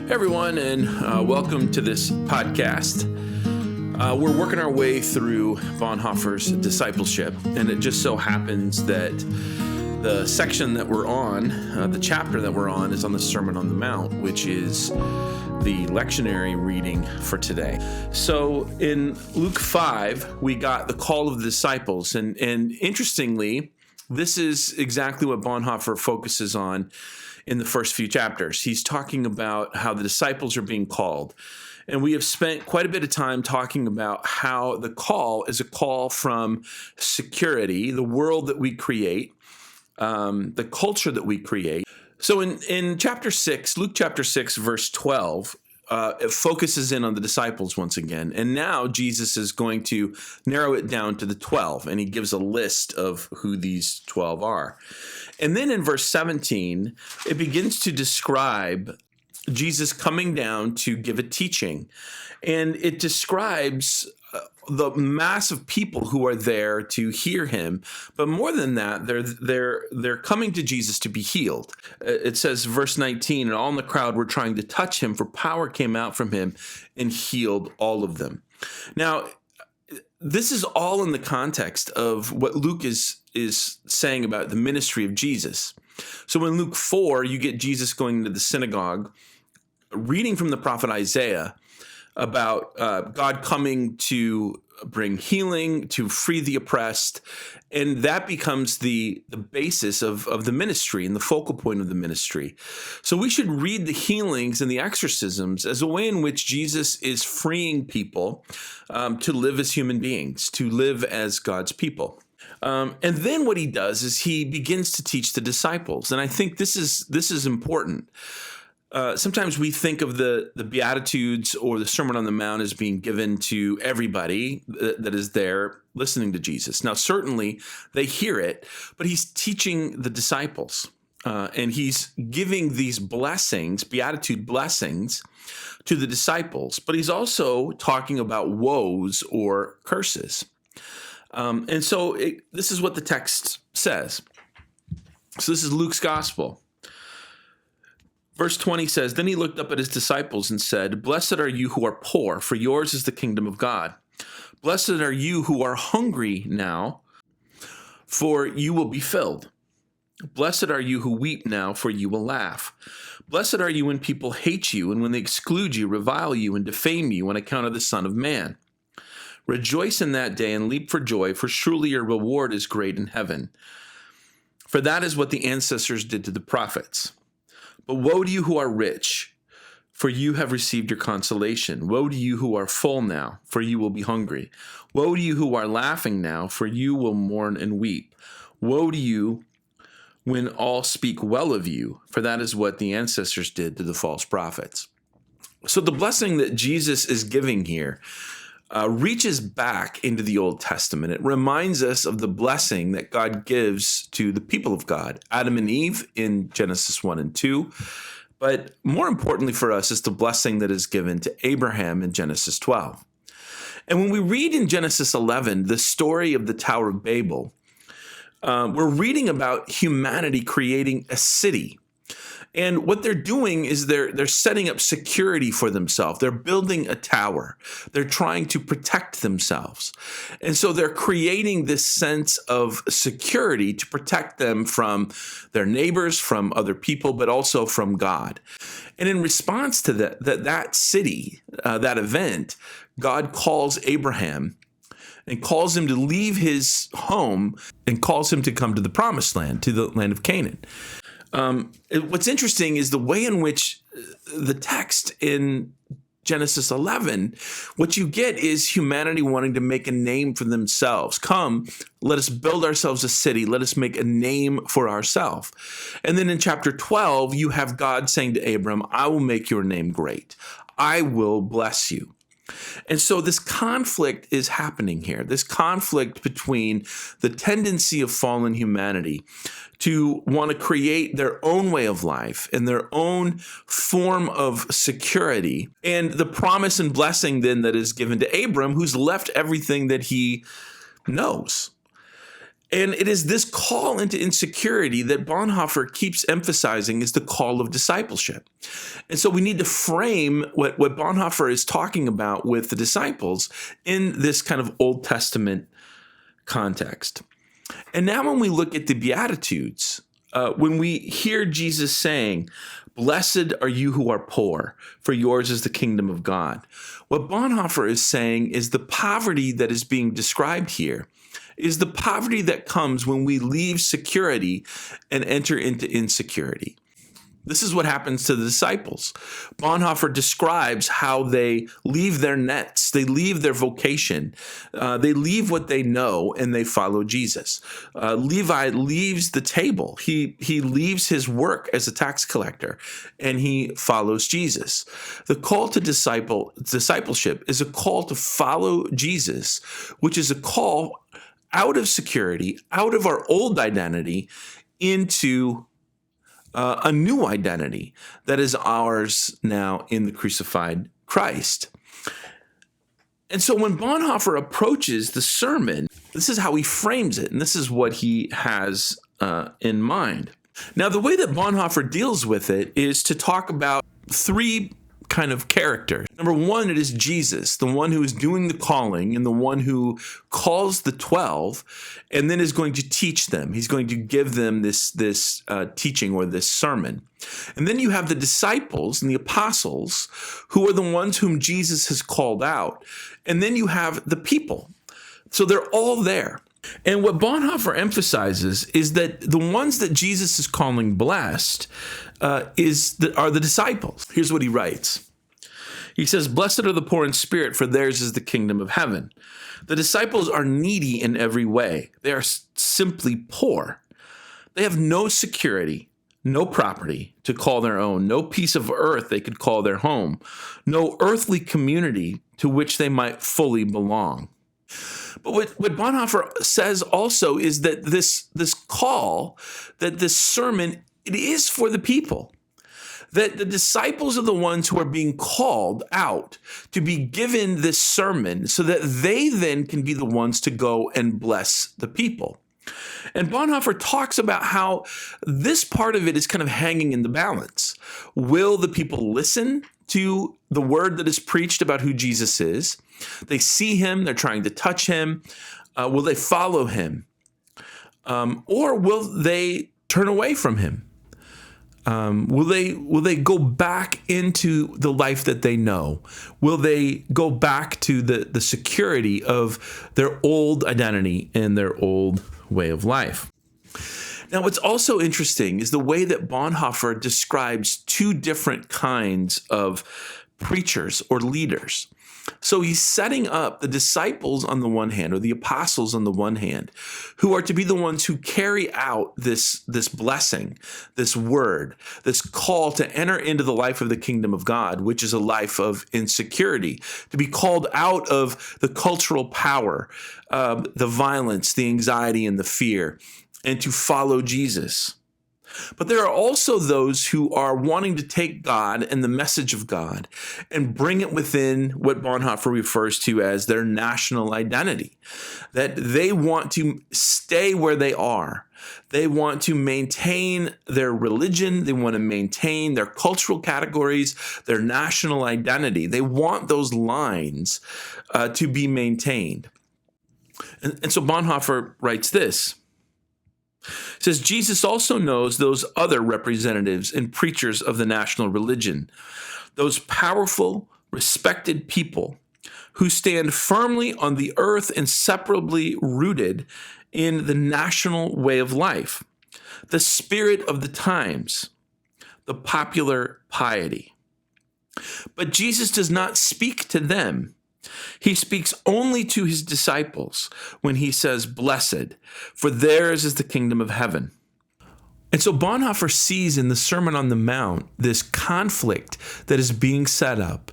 Hey everyone, and welcome to this podcast. We're working our way through Bonhoeffer's Discipleship, and it just so happens that the section that we're on, the chapter that we're on, is on the Sermon on the Mount, which is the lectionary reading for today. So in Luke 5, we got the call of the disciples, and interestingly, this is exactly what Bonhoeffer focuses on in the first few chapters. He's talking about how the disciples are being called. And we have spent quite a bit of time talking about how the call is a call from security, the world that we create, the culture that we create. So in chapter 6, Luke chapter 6, verse 12, it focuses in on the disciples once again. And now Jesus is going to narrow it down to the 12, and he gives a list of who these 12 are. And then in verse 17, it begins to describe Jesus coming down to give a teaching. And it describes the mass of people who are there to hear him. But more than that, they're coming to Jesus to be healed. It says, verse 19, and all in the crowd were trying to touch him, for power came out from him and healed all of them. Now, this is all in the context of what Luke is saying about the ministry of Jesus. So in Luke 4, you get Jesus going into the synagogue, reading from the prophet Isaiah about God coming to bring healing, to free the oppressed, and that becomes the basis of the ministry and the focal point of the ministry. So we should read the healings and the exorcisms as a way in which Jesus is freeing people to live as human beings, to live as God's people. And then what he does is he begins to teach the disciples, and I think this is important. Sometimes we think of the Beatitudes or the Sermon on the Mount as being given to everybody that is there listening to Jesus. Now, certainly they hear it, but he's teaching the disciples, and he's giving these blessings, Beatitude blessings, to the disciples. But he's also talking about woes or curses. And so this is what the text says. So this is Luke's gospel. Verse 20 says, then he looked up at his disciples and said, blessed are you who are poor, for yours is the kingdom of God. Blessed are you who are hungry now, for you will be filled. Blessed are you who weep now, for you will laugh. Blessed are you when people hate you, and when they exclude you, revile you, and defame you on account of the Son of Man. Rejoice in that day and leap for joy, for surely your reward is great in heaven. For that is what the ancestors did to the prophets. But woe to you who are rich, for you have received your consolation. Woe to you who are full now, for you will be hungry. Woe to you who are laughing now, for you will mourn and weep. Woe to you when all speak well of you, for that is what the ancestors did to the false prophets. So the blessing that Jesus is giving here reaches back into the Old Testament. It reminds us of the blessing that God gives to the people of God, Adam and Eve in Genesis 1 and 2. But more importantly for us is the blessing that is given to Abraham in Genesis 12. And when we read in Genesis 11 the story of the Tower of Babel, we're reading about humanity creating a city. And what they're doing is they're setting up security for themselves. They're building a tower. They're trying to protect themselves. And so they're creating this sense of security to protect them from their neighbors, from other people, but also from God. And in response to that city, that event, God calls Abraham and calls him to leave his home and calls him to come to the promised land, to the land of Canaan. What's interesting is the way in which the text in Genesis 11, what you get is humanity wanting to make a name for themselves. Come, let us build ourselves a city. Let us make a name for ourselves. And then in chapter 12, you have God saying to Abram, I will make your name great. I will bless you. And so this conflict is happening here, this conflict between the tendency of fallen humanity to want to create their own way of life and their own form of security, and the promise and blessing then that is given to Abram, who's left everything that he knows. And it is this call into insecurity that Bonhoeffer keeps emphasizing is the call of discipleship. And so we need to frame what Bonhoeffer is talking about with the disciples in this kind of Old Testament context. And now when we look at the Beatitudes, when we hear Jesus saying, "Blessed are you who are poor, for yours is the kingdom of God," what Bonhoeffer is saying is the poverty that is being described here is the poverty that comes when we leave security and enter into insecurity. This is what happens to the disciples. Bonhoeffer describes how they leave their nets, they leave their vocation, they leave what they know, and they follow Jesus. Levi leaves the table. He leaves his work as a tax collector, and he follows Jesus. The call to discipleship is a call to follow Jesus, which is a call out of security, out of our old identity, into a new identity that is ours now in the crucified Christ. And so when Bonhoeffer approaches the sermon, this is how he frames it, and this is what he has in mind. Now, the way that Bonhoeffer deals with it is to talk about three kind of characters. Number one, it is Jesus, the one who is doing the calling and the one who calls the 12 and then is going to teach them. He's going to give them this teaching or this sermon. And then you have the disciples and the apostles who are the ones whom Jesus has called out. And then you have the people. So they're all there. And what Bonhoeffer emphasizes is that the ones that Jesus is calling blessed are the disciples. Here's what he writes. He says, "Blessed are the poor in spirit, for theirs is the kingdom of heaven." The disciples are needy in every way. They are simply poor. They have no security, no property to call their own, no piece of earth they could call their home, no earthly community to which they might fully belong. But what Bonhoeffer says also is that this call, that this sermon, it is for the people. That the disciples are the ones who are being called out to be given this sermon so that they then can be the ones to go and bless the people. And Bonhoeffer talks about how this part of it is kind of hanging in the balance. Will the people listen to the word that is preached about who Jesus is? They see him, they're trying to touch him. Will they follow him? Or will they turn away from him? Will they go back into the life that they know? Will they go back to the security of their old identity and their old way of life? Now, what's also interesting is the way that Bonhoeffer describes two different kinds of preachers or leaders. So he's setting up the disciples on the one hand, or the apostles on the one hand, who are to be the ones who carry out this blessing, this word, this call to enter into the life of the kingdom of God, which is a life of insecurity, to be called out of the cultural power, the violence, the anxiety, and the fear, and to follow Jesus. But there are also those who are wanting to take God and the message of God and bring it within what Bonhoeffer refers to as their national identity, that they want to stay where they are. They want to maintain their religion. They want to maintain their cultural categories, their national identity. They want those lines to be maintained. And so Bonhoeffer writes this. It says, Jesus also knows those other representatives and preachers of the national religion, those powerful, respected people who stand firmly on the earth, inseparably rooted in the national way of life, the spirit of the times, the popular piety. But Jesus does not speak to them. He speaks only to his disciples when he says, "Blessed, for theirs is the kingdom of heaven." And so Bonhoeffer sees in the Sermon on the Mount this conflict that is being set up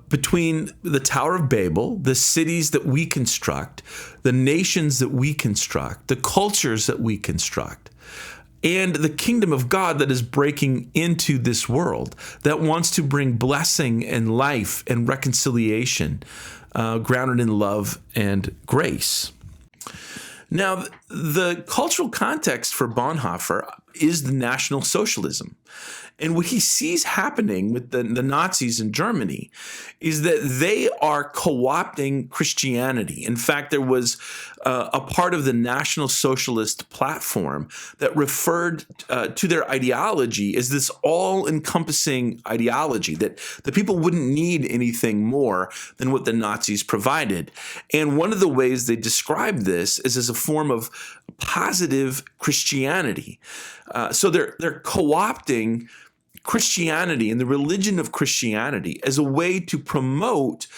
between the Tower of Babel, the cities that we construct, the nations that we construct, the cultures that we construct, and the kingdom of God that is breaking into this world, that wants to bring blessing and life and reconciliation grounded in love and grace. Now, the cultural context for Bonhoeffer is the National Socialism. And what he sees happening with the Nazis in Germany is that they are co-opting Christianity. In fact, there was a part of the National Socialist platform that referred to their ideology as this all-encompassing ideology, that the people wouldn't need anything more than what the Nazis provided. And one of the ways they describe this is as a form of positive Christianity. So they're co-opting Christianity and the religion of Christianity as a way to promote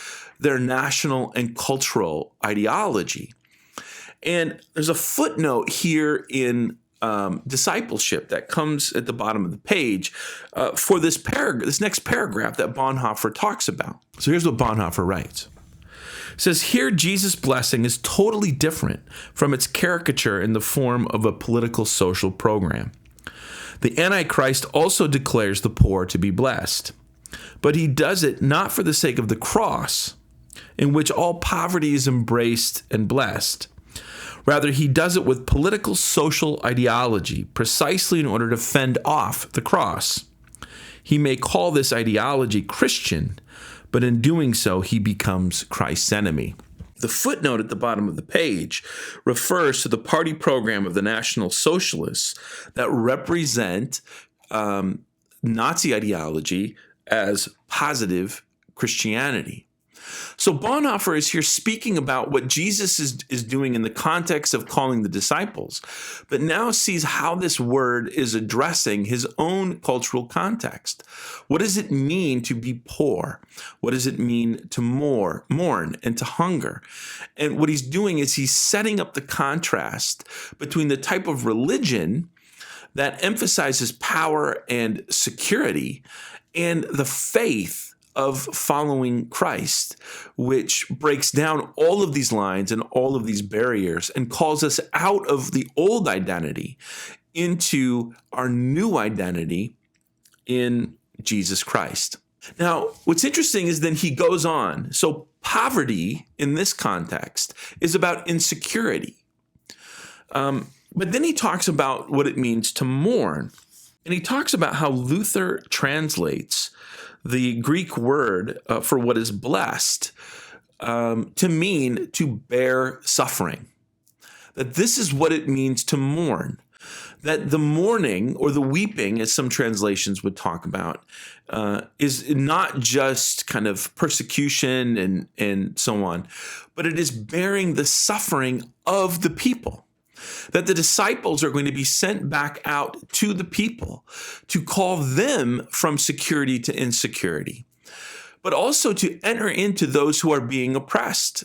their national and cultural ideology. And there's a footnote here in Discipleship that comes at the bottom of the page for this next paragraph that Bonhoeffer talks about. So here's what Bonhoeffer writes. It says, here Jesus' blessing is totally different from its caricature in the form of a political social program. The Antichrist also declares the poor to be blessed, but he does it not for the sake of the cross, in which all poverty is embraced and blessed. Rather, he does it with political social ideology, precisely in order to fend off the cross. He may call this ideology Christian, but in doing so, he becomes Christ's enemy. The footnote at the bottom of the page refers to the party program of the National Socialists that represent Nazi ideology as positive Christianity. So Bonhoeffer is here speaking about what Jesus is doing in the context of calling the disciples, but now sees how this word is addressing his own cultural context. What does it mean to be poor? What does it mean to mourn and to hunger? And what he's doing is he's setting up the contrast between the type of religion that emphasizes power and security and the faith of following Christ, which breaks down all of these lines and all of these barriers and calls us out of the old identity into our new identity in Jesus Christ. Now, what's interesting is then he goes on. So poverty in this context is about insecurity. But then he talks about what it means to mourn. And he talks about how Luther translates the Greek word for what is blessed to mean to bear suffering. That this is what it means to mourn. That the mourning or the weeping, as some translations would talk about, is not just kind of persecution and so on, but it is bearing the suffering of the people. That the disciples are going to be sent back out to the people to call them from security to insecurity, but also to enter into those who are being oppressed.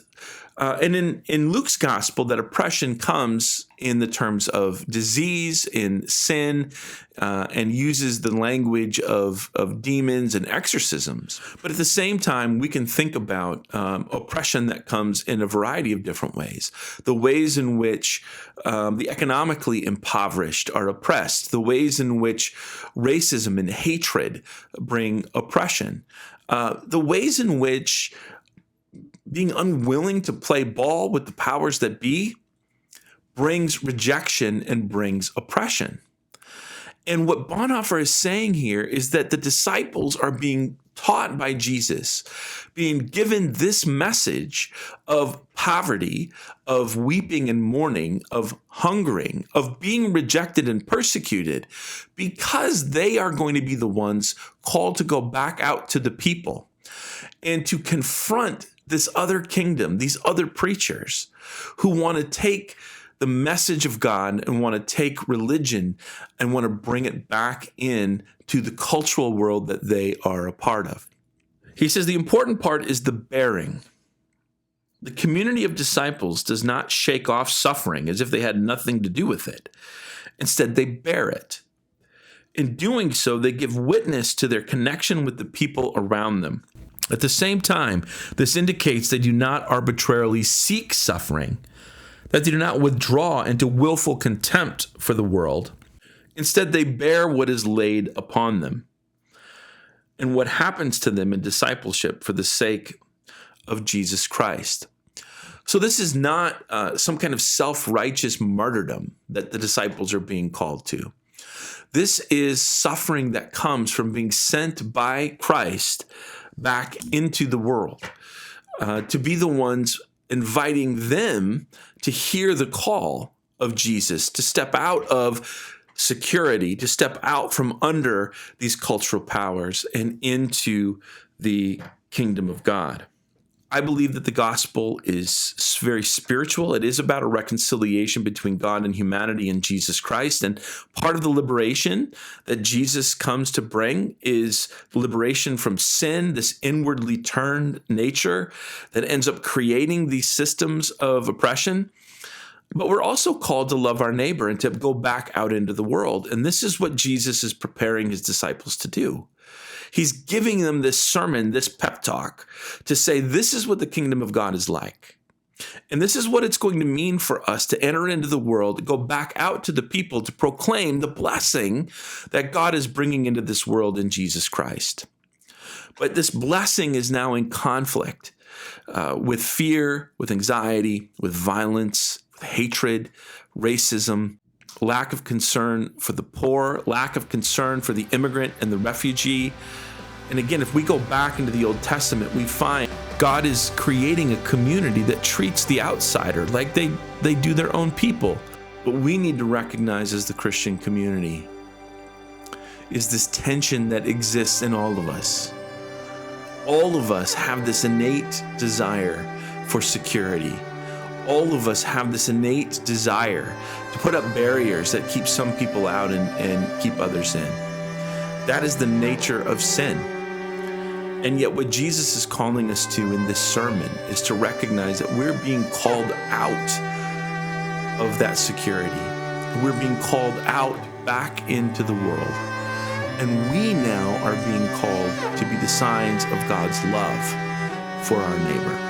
And in Luke's gospel, that oppression comes in the terms of disease, in sin, and uses the language of demons and exorcisms. But at the same time, we can think about oppression that comes in a variety of different ways. The ways in which the economically impoverished are oppressed, the ways in which racism and hatred bring oppression, the ways in which being unwilling to play ball with the powers that be brings rejection and brings oppression. And what Bonhoeffer is saying here is that the disciples are being taught by Jesus, being given this message of poverty, of weeping and mourning, of hungering, of being rejected and persecuted, because they are going to be the ones called to go back out to the people and to confront this other kingdom, these other preachers who want to take the message of God and want to take religion and want to bring it back in to the cultural world that they are a part of. He says the important part is the bearing. The community of disciples does not shake off suffering as if they had nothing to do with it. Instead, they bear it. In doing so, they give witness to their connection with the people around them. At the same time, this indicates they do not arbitrarily seek suffering, that they do not withdraw into willful contempt for the world. Instead, they bear what is laid upon them and what happens to them in discipleship for the sake of Jesus Christ. So this is not some kind of self-righteous martyrdom that the disciples are being called to. This is suffering that comes from being sent by Christ back into the world to be the ones inviting them to hear the call of Jesus, to step out of security, to step out from under these cultural powers and into the kingdom of God. I believe that the gospel is very spiritual. It is about a reconciliation between God and humanity in Jesus Christ. And part of the liberation that Jesus comes to bring is liberation from sin, this inwardly turned nature that ends up creating these systems of oppression. But we're also called to love our neighbor and to go back out into the world. And this is what Jesus is preparing his disciples to do. He's giving them this sermon, this pep talk, to say, this is what the kingdom of God is like. And this is what it's going to mean for us to enter into the world, go back out to the people to proclaim the blessing that God is bringing into this world in Jesus Christ. But this blessing is now in conflict with fear, with anxiety, with violence, with hatred, racism, lack of concern for the poor, lack of concern for the immigrant and the refugee. And again, if we go back into the Old Testament, we find God is creating a community that treats the outsider like they do their own people. What we need to recognize as the Christian community is this tension that exists in all of us. All of us have this innate desire for security. All of us have this innate desire to put up barriers that keep some people out and keep others in. That is the nature of sin. And yet what Jesus is calling us to in this sermon is to recognize that we're being called out of that security. We're being called out back into the world. And we now are being called to be the signs of God's love for our neighbor.